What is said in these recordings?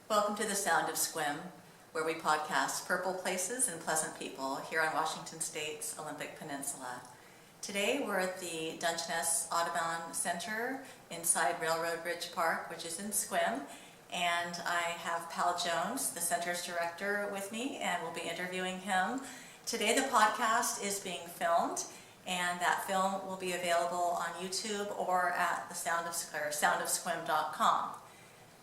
Welcome to the Sound of Sequim, where we podcast purple places and pleasant people here on Washington State's Olympic Peninsula. Today we're at the Dungeness Audubon Center inside Railroad Bridge Park, which is in Sequim, and I have Powell Jones, the center's director, with me, and we'll be interviewing him. Today the podcast is being filmed, and that film will be available on YouTube or at the soundofsequim.com.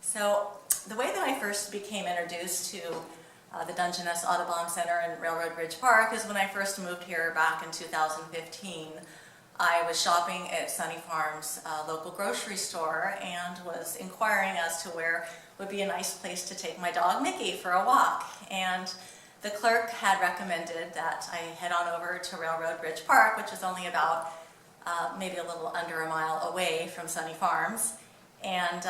So the way that I first became introduced to the Dungeness Audubon Center in Railroad Bridge Park is when I first moved here back in 2015. I was shopping at Sunny Farms' local grocery store and was inquiring as to where would be a nice place to take my dog Mickey for a walk. And the clerk had recommended that I head on over to Railroad Bridge Park, which is only about maybe a little under a mile away from Sunny Farms. And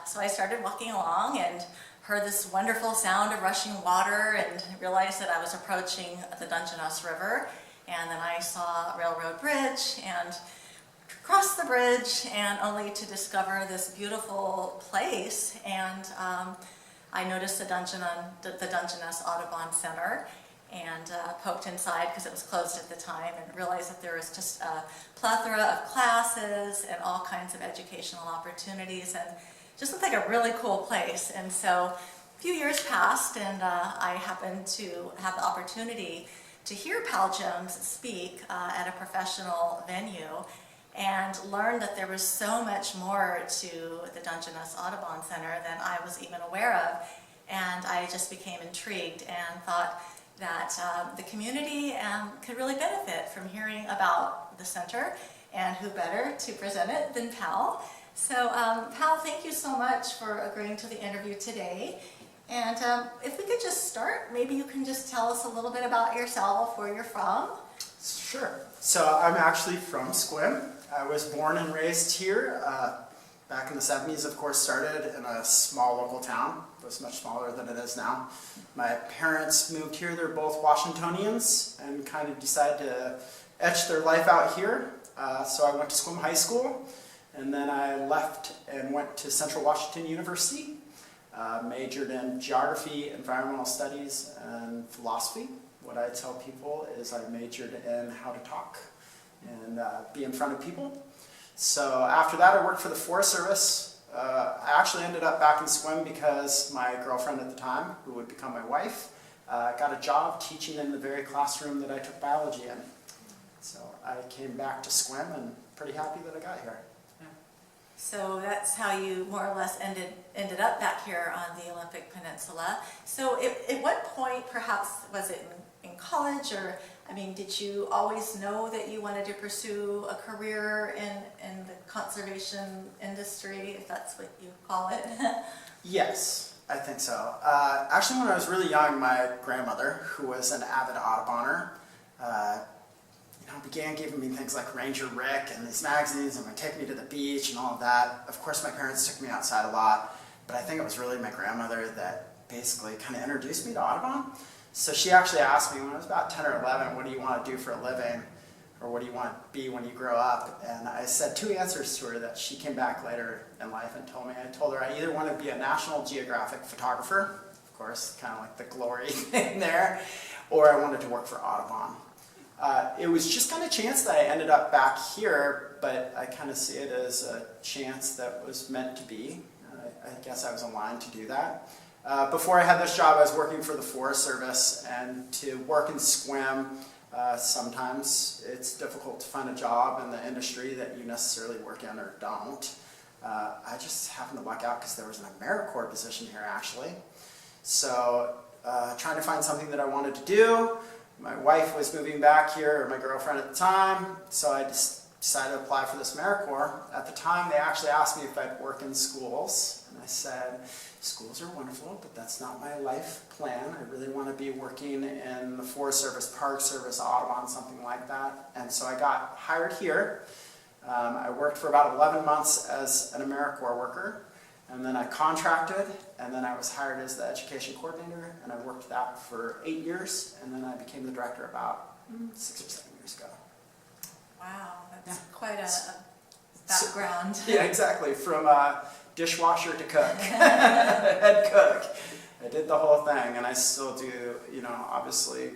so I started walking along and heard this wonderful sound of rushing water and realized that I was approaching the Dungeness River. And then I saw Railroad Bridge and crossed the bridge, and only to discover this beautiful place. And I noticed the Dungeness Audubon Center and poked inside because it was closed at the time, and realized that there was just a plethora of classes and all kinds of educational opportunities, and just looked like a really cool place. And so a few years passed, and I happened to have the opportunity to hear Powell Jones speak at a professional venue, and learned that there was so much more to the Dungeness Audubon Center than I was even aware of. And I just became intrigued and thought that the community could really benefit from hearing about the center, and who better to present it than Powell. So Powell, thank you so much for agreeing to the interview today. And if we could just start, maybe you can just tell us a little bit about yourself, where you're from. Sure. So I'm actually from Sequim. I was born and raised here. Back in the 70s, of course, started in a small local town. It was much smaller than it is now. My parents moved here. They're both Washingtonians and kind of decided to etch their life out here. So I went to Sequim High School, and then I left and went to Central Washington University. Majored in geography, environmental studies, and philosophy. What I tell people is I majored in how to talk and be in front of people. So after that, I worked for the Forest Service. I actually ended up back in Sequim because my girlfriend at the time, who would become my wife, got a job teaching in the very classroom that I took biology in. So I came back to Sequim and pretty happy that I got here. So that's how you more or less ended up back here on the Olympic Peninsula. So at what point, perhaps, was it in college, or, I mean, did you always know that you wanted to pursue a career in the conservation industry, if that's what you call it? Yes, I think so. Actually, when I was really young, my grandmother, who was an avid Audubonner, began giving me things like Ranger Rick and these magazines, and would take me to the beach and all of that. Of course, my parents took me outside a lot, but I think it was really my grandmother that basically kind of introduced me to Audubon. So she actually asked me when I was about 10 or 11, what do you want to do for a living? Or what do you want to be when you grow up? And I said two answers to her that she came back later in life and told me. I told her I either want to be a National Geographic photographer, of course, kind of like the glory thing there, or I wanted to work for Audubon. It was just kind of chance that I ended up back here, but I kind of see it as a chance that was meant to be. I guess I was aligned to do that. Before I had this job, I was working for the Forest Service, and to work in Sequim, sometimes it's difficult to find a job in the industry that you necessarily work in or don't. I just happened to luck out because there was an AmeriCorps position here, actually. So trying to find something that I wanted to do. My wife was moving back here, or my girlfriend at the time, so I just decided to apply for this AmeriCorps. At the time, they actually asked me if I'd work in schools, and I said, schools are wonderful, but that's not my life plan. I really want to be working in the Forest Service, Park Service, Audubon, something like that. And so I got hired here. I worked for about 11 months as an AmeriCorps worker. And then I contracted, and then I was hired as the education coordinator, and I worked that for 8 years, and then I became the director about 6 or 7 years ago. Wow, that's quite a background. Yeah, exactly. From dishwasher to cook, head cook. I did the whole thing, and I still do. You know, obviously,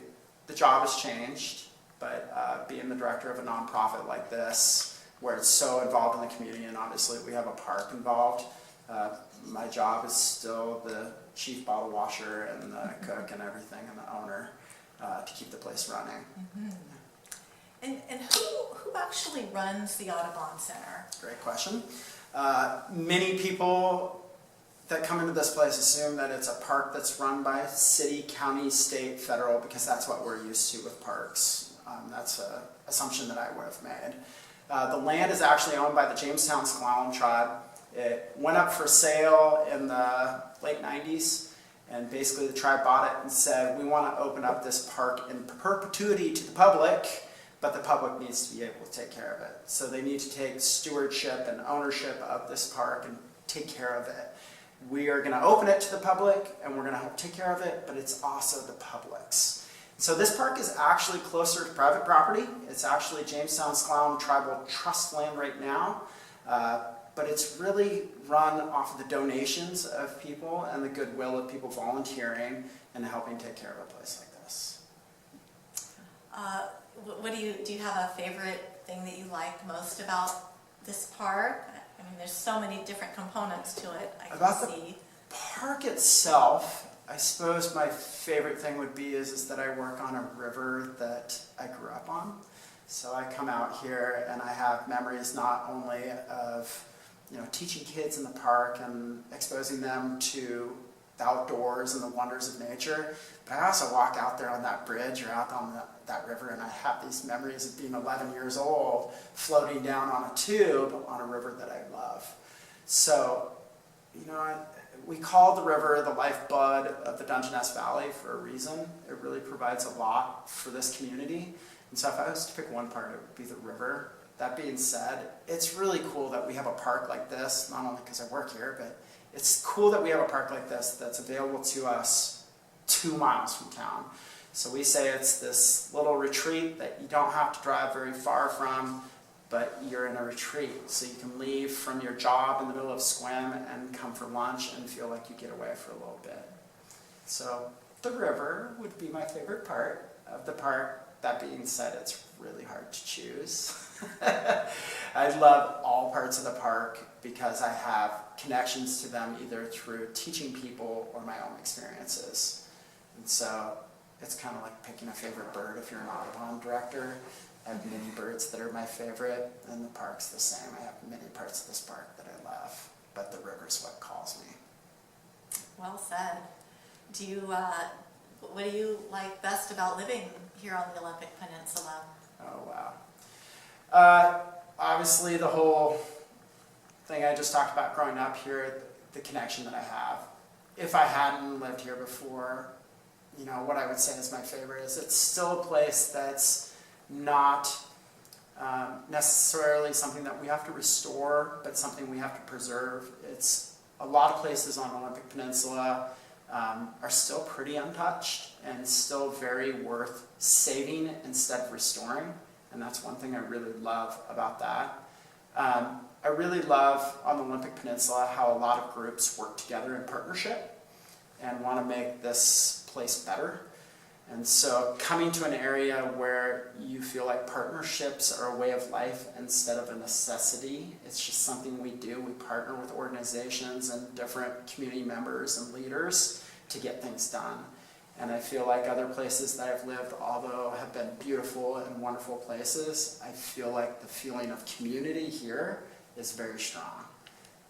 the job has changed, but being the director of a nonprofit like this, where it's so involved in the community, and obviously we have a park involved, my job is still the chief bottle washer and the cook and everything, and the owner to keep the place running. And who actually runs the Audubon Center? Great question. Many people that come into this place assume that it's a park that's run by city, county, state, federal, because that's what we're used to with parks. That's an assumption that I would have made. The land is actually owned by the Jamestown Sequim tribe. It went up for sale in the late 90s, and basically the tribe bought it and said, we want to open up this park in perpetuity to the public, but the public needs to be able to take care of it. So they need to take stewardship and ownership of this park and take care of it. We are going to open it to the public, and we're going to help take care of it, but it's also the public's. So this park is actually closer to private property. It's actually Jamestown Sequim Tribal Trust land right now, but it's really run off of the donations of people and the goodwill of people volunteering and helping take care of a place like this. What do you have a favorite thing that you like most about this park? I mean, there's so many different components to it. I can see. The park itself, I suppose my favorite thing would be is that I work on a river that I grew up on. So I come out here and I have memories not only of, you know, teaching kids in the park and exposing them to the outdoors and the wonders of nature, but I also walk out there on that bridge or out on that river, and I have these memories of being 11 years old, floating down on a tube on a river that I love. So, you know, we call the river the lifeblood of the Dungeness Valley for a reason. It really provides a lot for this community. And so if I was to pick one part, it would be the river. That being said, it's really cool that we have a park like this, not only because I work here, but it's cool that we have a park like this that's available to us 2 miles from town. So we say it's this little retreat that you don't have to drive very far from, but you're in a retreat. So you can leave from your job in the middle of Sequim and come for lunch and feel like you get away for a little bit. So the river would be my favorite part of the park. That being said, it's really hard to choose. I love all parts of the park because I have connections to them either through teaching people or my own experiences. And so it's kind of like picking a favorite bird if you're an Audubon director. I have many birds that are my favorite, and the park's the same. I have many parts of this park that I love, but the river's what calls me. Well said. What do you like best about living here on the Olympic Peninsula? Oh, wow. Obviously, the whole thing I just talked about growing up here, the connection that I have. If I hadn't lived here before, you know, what I would say is my favorite is it's still a place that's not necessarily something that we have to restore, but something we have to preserve. It's a lot of places on the Olympic Peninsula are still pretty untouched and still very worth saving instead of restoring. And that's one thing I really love about that. I really love on the Olympic Peninsula how a lot of groups work together in partnership and want to make this place better. And so coming to an area where you feel like partnerships are a way of life instead of a necessity, it's just something we do. We partner with organizations and different community members and leaders to get things done. And I feel like other places that I've lived, although have been beautiful and wonderful places, I feel like the feeling of community here is very strong.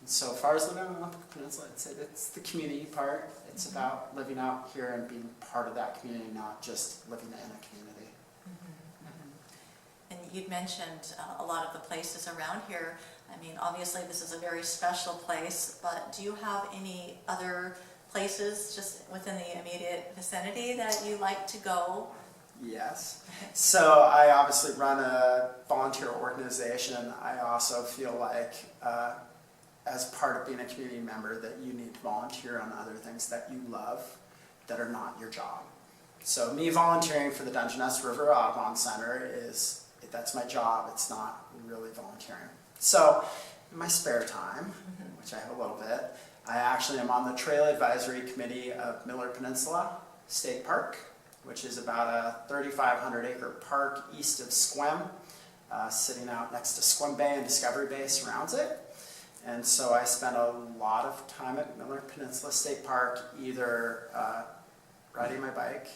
And so as far as living on the Olympic Peninsula, I'd say that's the community part. It's about living out here and being part of that community, not just living in a community. And you'd mentioned a lot of the places around here. I mean, obviously this is a very special place, but do you have any other places just within the immediate vicinity that you like to go? Yes. So I obviously run a volunteer organization. I also feel like as part of being a community member that you need to volunteer on other things that you love that are not your job. So me volunteering for the Dungeness River Audubon Center that's my job. It's not really volunteering. So in my spare time, which I have a little bit. I actually am on the Trail Advisory Committee of Miller Peninsula State Park, which is about a 3,500 acre park east of Sequim, sitting out next to Sequim Bay, and Discovery Bay surrounds it. And so I spend a lot of time at Miller Peninsula State Park, either riding my bike,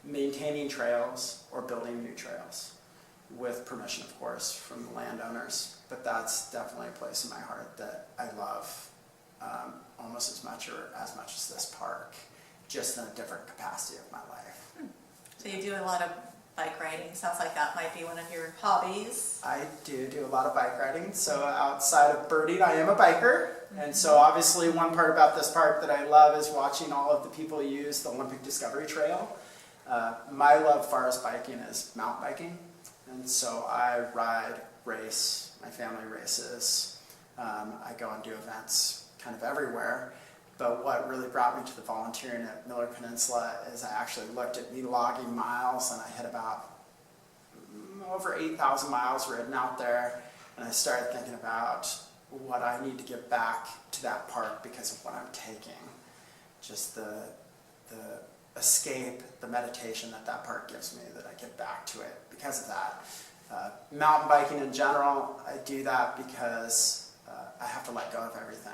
maintaining trails, or building new trails, with permission, of course, from the landowners. But that's definitely a place in my heart that I love almost as much as this park, just in a different capacity of my life. So you do a lot of bike riding. Sounds like that might be one of your hobbies. I do a lot of bike riding. So outside of birding, I am a biker. And so obviously one part about this park that I love is watching all of the people use the Olympic Discovery Trail. My love as far as biking is mountain biking. And so I ride, race, my family races. I go and do events kind of everywhere. But what really brought me to the volunteering at Miller Peninsula is I actually looked at me logging miles, and I hit about over 8,000 miles ridden out there. And I started thinking about what I need to give back to that park because of what I'm taking. Just the escape, the meditation that park gives me, that I give back to it because of that. Mountain biking in general, I do that because I have to let go of everything.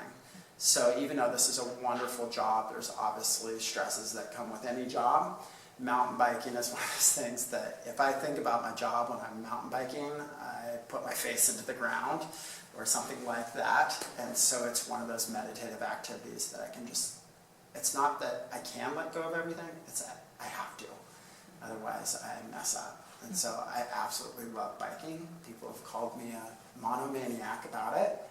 So even though this is a wonderful job, there's obviously stresses that come with any job. Mountain biking is one of those things that if I think about my job when I'm mountain biking, I put my face into the ground or something like that. And so it's one of those meditative activities that I can just, it's not that I can let go of everything, it's that I have to. Otherwise I mess up. And so I absolutely love biking. People have called me a monomaniac about it,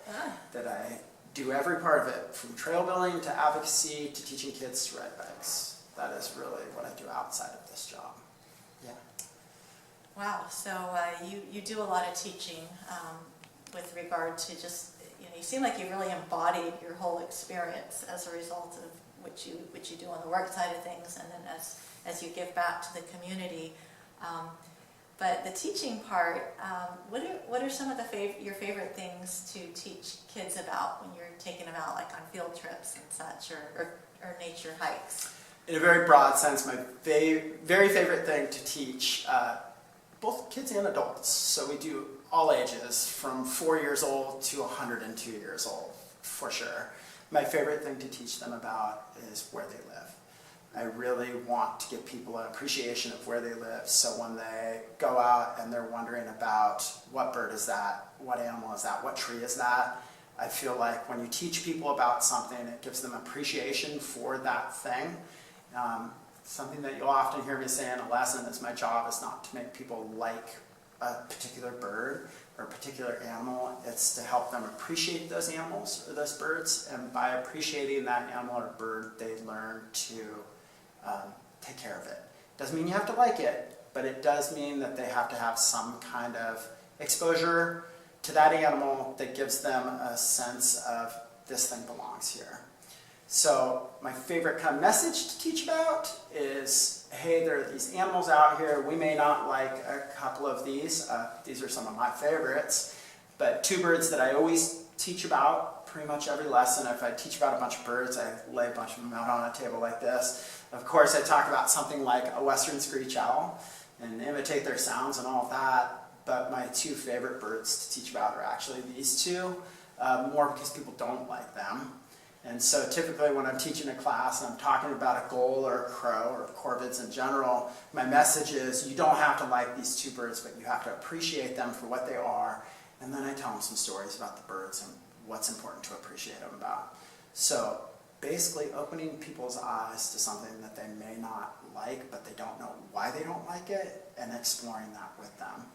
that I do every part of it, from trail building to advocacy to teaching kids to ride bikes. That is really what I do outside of this job. Yeah. Wow, so you do a lot of teaching with regard to just, you seem like you really embodied your whole experience as a result of what you do on the work side of things, and then as you give back to the community. But the teaching part, what are some of your favorite things to teach kids about when you're taking them out, like on field trips and such, or nature hikes? In a very broad sense, my very favorite thing to teach both kids and adults. So we do all ages, from 4 years old to 102 years old, for sure. My favorite thing to teach them about is where they live. I really want to give people an appreciation of where they live, so when they go out and they're wondering about what bird is that, what animal is that, what tree is that, I feel like when you teach people about something, it gives them appreciation for that thing. Something that you'll often hear me say in a lesson is my job is not to make people like a particular bird or a particular animal. It's to help them appreciate those animals or those birds, and by appreciating that animal or bird, they learn to take care of it. Doesn't mean you have to like it, but it does mean that they have to have some kind of exposure to that animal that gives them a sense of this thing belongs here. So my favorite kind of message to teach about is, hey, there are these animals out here. We may not like a couple of these. These are some of my favorites, but two birds that I always teach about pretty much every lesson. If I teach about a bunch of birds, I lay a bunch of them out on a table like this. Of course, I talk about something like a western screech owl and imitate their sounds and all of that, but my two favorite birds to teach about are actually these two, more because people don't like them. And so typically when I'm teaching a class and I'm talking about a gull or a crow or corvids in general, my message is you don't have to like these two birds, but you have to appreciate them for what they are. And then I tell them some stories about the birds and what's important to appreciate them about. So basically opening people's eyes to something that they may not like, but they don't know why they don't like it, and exploring that with them.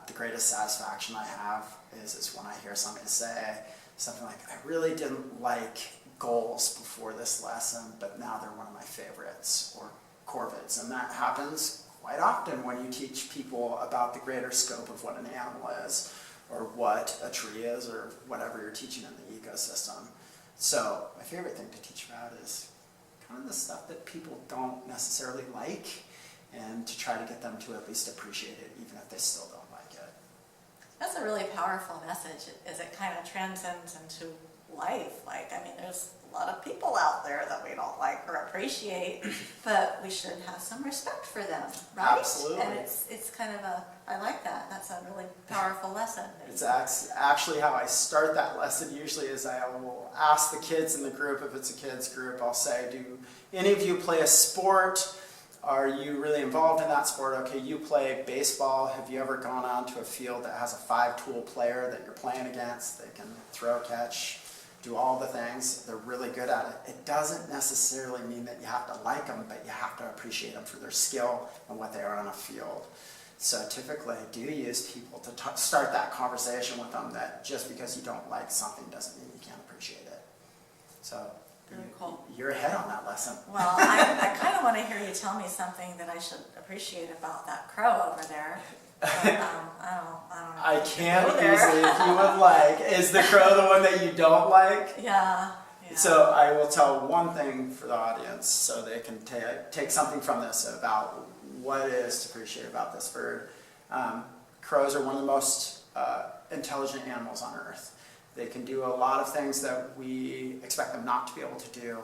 The greatest satisfaction I have is when I hear somebody say something like, I really didn't like gulls before this lesson, but now they're one of my favorites, or corvids. And that happens quite often when you teach people about the greater scope of what an animal is, or what a tree is, or whatever you're teaching in the ecosystem. So my favorite thing to teach about is kind of the stuff that people don't necessarily like, and to try to get them to at least appreciate it, even if they still don't like it. That's a really powerful message, as it kind of transcends into life. Like, I mean, there's a lot of people out there that we don't like or appreciate, but we should have some respect for them, right? Absolutely. And it's kind of I like that. That's a really powerful lesson. It's actually how I start that lesson usually is I will ask the kids in the group, if it's a kids group, I'll say, do any of you play a sport? Are you really involved in that sport? Okay, you play baseball. Have you ever gone on to a field that has a 5-tool player that you're playing against? They can throw, catch, do all the things. They're really good at it. It doesn't necessarily mean that you have to like them, but you have to appreciate them for their skill and what they are on a field. So typically I do use people to start that conversation with them, that just because you don't like something doesn't mean you can't appreciate it. So Very cool. You're ahead on that lesson. Well, I kind of want to hear you tell me something that I should appreciate about that crow over there. But, I don't know. I can easily, if you would like. Is the crow the one that you don't like? Yeah. So I will tell one thing for the audience so they can take something from this about what it is to appreciate about this bird. Crows are one of the most intelligent animals on Earth. They can do a lot of things that we expect them not to be able to do.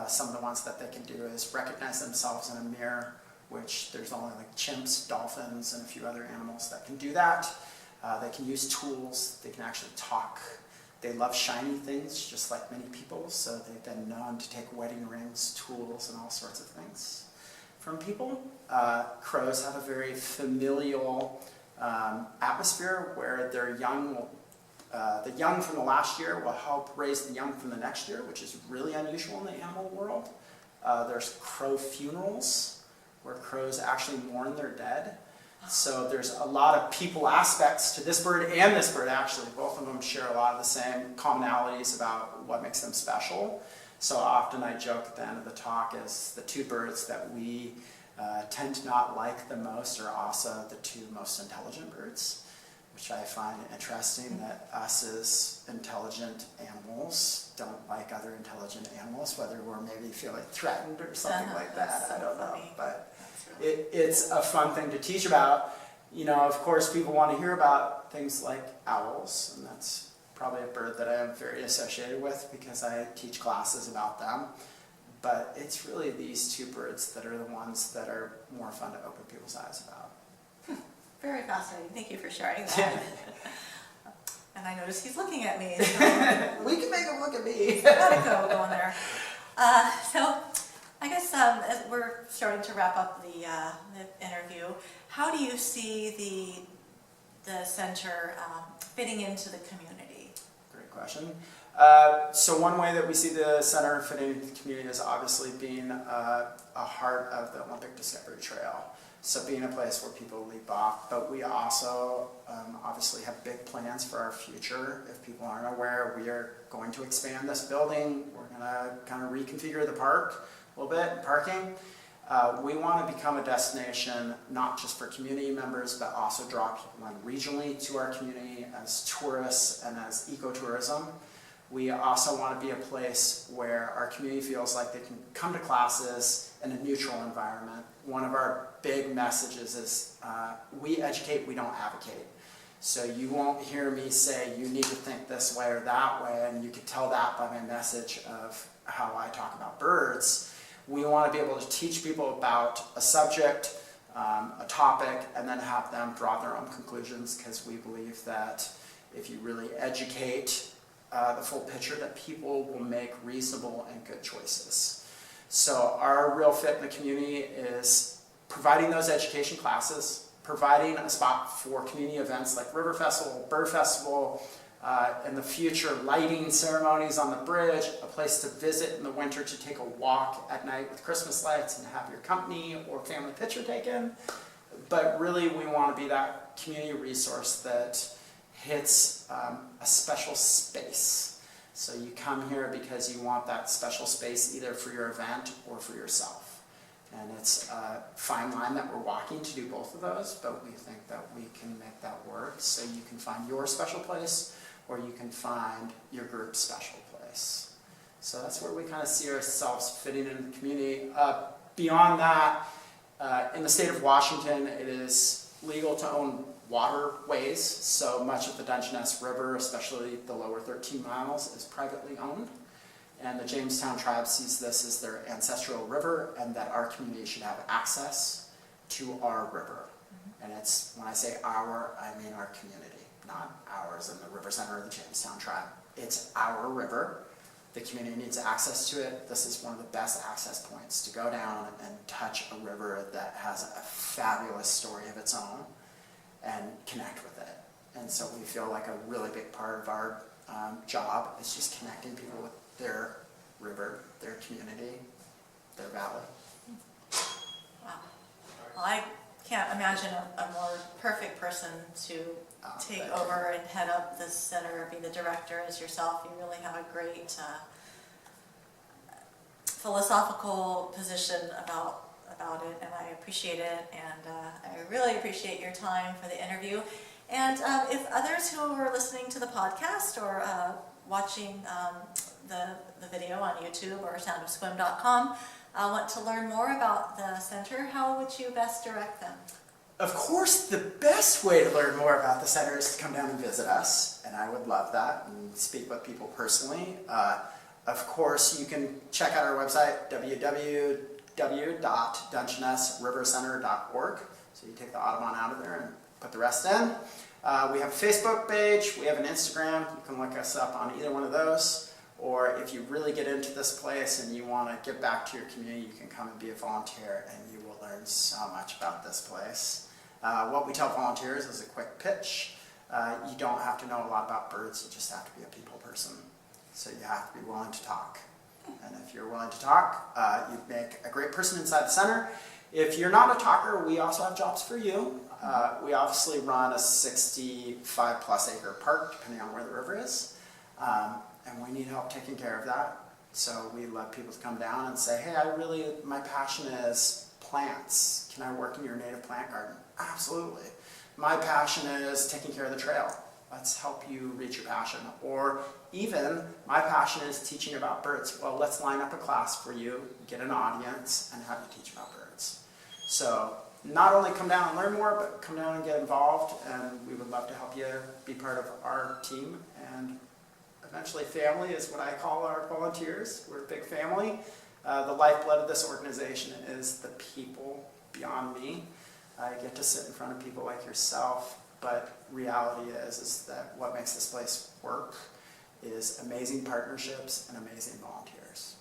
Some of the ones that they can do is recognize themselves in a mirror, which there's only like chimps, dolphins, and a few other animals that can do that. They can use tools. They can actually talk. They love shiny things, just like many people, so they've been known to take wedding rings, tools, and all sorts of things from people. Crows have a very familial atmosphere where their young will the young from the last year will help raise the young from the next year, which is really unusual in the animal world. There's crow funerals, where crows actually mourn their dead. So there's a lot of people aspects to this bird and this bird, actually. Both of them share a lot of the same commonalities about what makes them special. So often I joke at the end of the talk is the two birds that we tend to not like the most are also the two most intelligent birds, which I find interesting, that us as intelligent animals don't like other intelligent animals, whether we're maybe feeling threatened or something like that. So I don't know. funny. But Really it's a fun thing to teach about. You know, of course, people want to hear about things like owls, and that's probably a bird that I am very associated with because I teach classes about them. But it's really these two birds that are the ones that are more fun to open people's eyes about. Very fascinating. Thank you for sharing that. And I notice he's looking at me. So We can make him look at me. gotta go going there. So I guess as we're starting to wrap up the interview, how do you see the center fitting into the community? Great question. So one way that we see the center fitting into the community is obviously being a heart of the Olympic Discovery Trail. So being a place where people leap off, but we also obviously have big plans for our future. If people aren't aware, we are going to expand this building. We're going to kind of reconfigure the park a little bit, parking. We want to become a destination not just for community members, but also draw people in regionally to our community as tourists and as ecotourism. We also want to be a place where our community feels like they can come to classes in a neutral environment. One of our big messages is we educate, we don't advocate. So you won't hear me say you need to think this way or that way, and you can tell that by my message of how I talk about birds. We want to be able to teach people about a subject, a topic, and then have them draw their own conclusions, because we believe that if you really educate the full picture, that people will make reasonable and good choices. So our real fit in the community is providing those education classes, providing a spot for community events like River Festival, Bird Festival, in the future lighting ceremonies on the bridge, a place to visit in the winter to take a walk at night with Christmas lights and have your company or family picture taken. But really we want to be that community resource that hits a special space. So you come here because you want that special space either for your event or for yourself. And it's a fine line that we're walking to do both of those, but we think that we can make that work so you can find your special place or you can find your group's special place. So that's where we kind of see ourselves fitting in the community. Beyond that, in the state of Washington, it is legal to own waterways. So much of the Dungeness River, especially the lower 13 miles, is privately owned. And the Jamestown tribe sees this as their ancestral river, and that our community should have access to our river. And it's, when I say our, I mean our community, not ours in the river center of the Jamestown tribe. It's our river. The community needs access to it. This is one of the best access points to go down and touch a river that has a fabulous story of its own and connect with it. And so we feel like a really big part of our job is just connecting people with their river, their community, their valley. Wow. Well, I can't imagine a more perfect person to take over and head up this center, be the director as yourself. You really have a great philosophical position about it, and I appreciate it, and I really appreciate your time for the interview. And if others who are listening to the podcast or watching the video on YouTube or soundofsequim.com want to learn more about the center, how would you best direct them? Of course, the best way to learn more about the center is to come down and visit us, and I would love that, and speak with people personally. Of course, you can check out our website, www.dungenessrivercenter.org. So you take the Audubon out of there and put the rest in. We have a Facebook page, we have an Instagram. You can look us up on either one of those. Or if you really get into this place and you want to give back to your community, you can come and be a volunteer, and you will learn so much about this place. What we tell volunteers is a quick pitch. You don't have to know a lot about birds, you just have to be a people person. So you have to be willing to talk. And if you're willing to talk, you make a great person inside the center. If you're not a talker, we also have jobs for you. We obviously run a 65 plus acre park, depending on where the river is. And we need help taking care of that. So we let people to come down and say, hey, my passion is plants. Can I work in your native plant garden? Absolutely. My passion is taking care of the trail. Let's help you reach your passion. Or even, my passion is teaching about birds. Well, let's line up a class for you, get an audience, and have you teach about birds. So not only come down and learn more, but come down and get involved, and we would love to help you be part of our team. And eventually family is what I call our volunteers. We're a big family. The lifeblood of this organization is the people beyond me. I get to sit in front of people like yourself, but reality is that what makes this place work is amazing partnerships and amazing volunteers.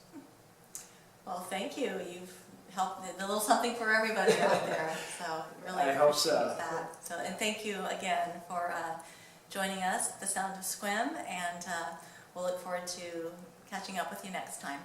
Well, thank you. You've helped a little something for everybody out there. So really I hope so. That. And thank you again for joining us at the Sound of Sequim, and we'll look forward to catching up with you next time.